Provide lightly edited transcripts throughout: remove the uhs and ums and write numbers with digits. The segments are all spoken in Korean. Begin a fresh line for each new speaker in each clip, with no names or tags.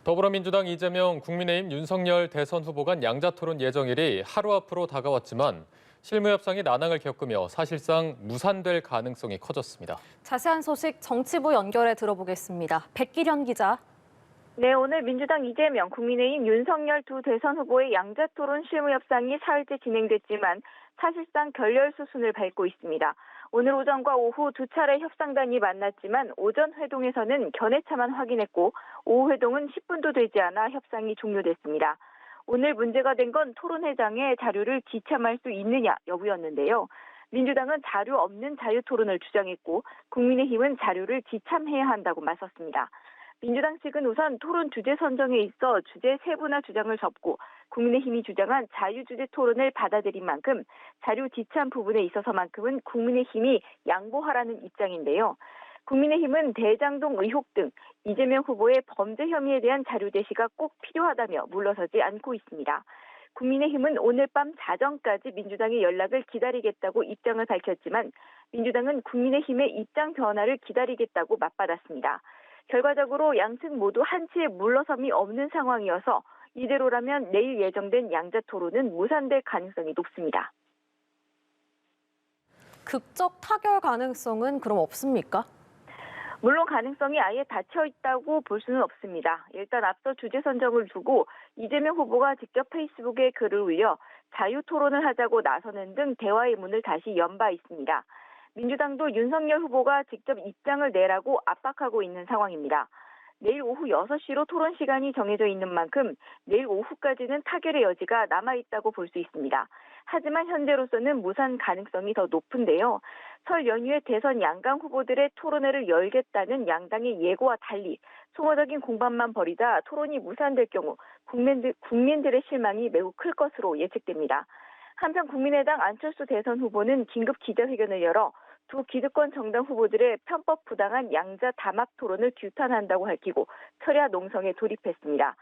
더불어민주당 이재명, 국민의힘 윤석열 대선 후보 간 양자토론 예정일이 하루 앞으로 다가왔지만 실무 협상이 난항을 겪으며 사실상 무산될 가능성이 커졌습니다.
자세한 소식 정치부 연결해 들어보겠습니다. 백기련 기자.
네, 오늘 민주당 이재명, 국민의힘 윤석열 두 대선 후보의 양자토론 실무 협상이 사흘째 진행됐지만 사실상 결렬 수순을 밟고 있습니다. 오늘 오전과 오후 두 차례 협상단이 만났지만 오전 회동에서는 견해차만 확인했고 오후 회동은 10분도 되지 않아 협상이 종료됐습니다. 오늘 문제가 된 건 토론회장에 자료를 지참할 수 있느냐 여부였는데요. 민주당은 자료 없는 자유토론을 주장했고 국민의힘은 자료를 지참해야 한다고 맞섰습니다. 민주당 측은 우선 토론 주제 선정에 있어 주제 세분화 주장을 접고 국민의힘이 주장한 자유주제 토론을 받아들인 만큼 자료 지참 부분에 있어서만큼은 국민의힘이 양보하라는 입장인데요. 국민의힘은 대장동 의혹 등 이재명 후보의 범죄 혐의에 대한 자료 제시가 꼭 필요하다며 물러서지 않고 있습니다. 국민의힘은 오늘 밤 자정까지 민주당의 연락을 기다리겠다고 입장을 밝혔지만 민주당은 국민의힘의 입장 변화를 기다리겠다고 맞받았습니다. 결과적으로 양측 모두 한치의 물러섬이 없는 상황이어서 이대로라면 내일 예정된 양자토론은 무산될 가능성이 높습니다.
극적 타결 가능성은 그럼 없습니까?
물론 가능성이 아예 닫혀 있다고 볼 수는 없습니다. 일단 앞서 주제 선정을 두고 이재명 후보가 직접 페이스북에 글을 올려 자유토론을 하자고 나서는 등 대화의 문을 다시 연 바 있습니다. 민주당도 윤석열 후보가 직접 입장을 내라고 압박하고 있는 상황입니다. 내일 오후 6시로 토론 시간이 정해져 있는 만큼 내일 오후까지는 타결의 여지가 남아있다고 볼 수 있습니다. 하지만 현재로서는 무산 가능성이 더 높은데요. 설 연휴에 대선 양강 후보들의 토론회를 열겠다는 양당의 예고와 달리 소모적인 공방만 벌이다 토론이 무산될 경우 국민들의 실망이 매우 클 것으로 예측됩니다. 한편 국민의당 안철수 대선 후보는 긴급 기자회견을 열어 두 기득권 정당 후보들의 편법 부당한 양자 담합 토론을 규탄한다고 밝히고 철야 농성에 돌입했습니다.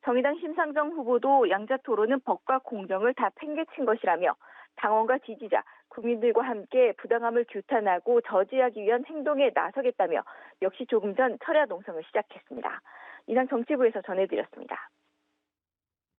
정의당 심상정 후보도 양자 토론은 법과 공정을 다 팽개친 것이라며 당원과 지지자, 국민들과 함께 부당함을 규탄하고 저지하기 위한 행동에 나서겠다며 역시 조금 전 철야 농성을 시작했습니다. 이상 정치부에서 전해드렸습니다.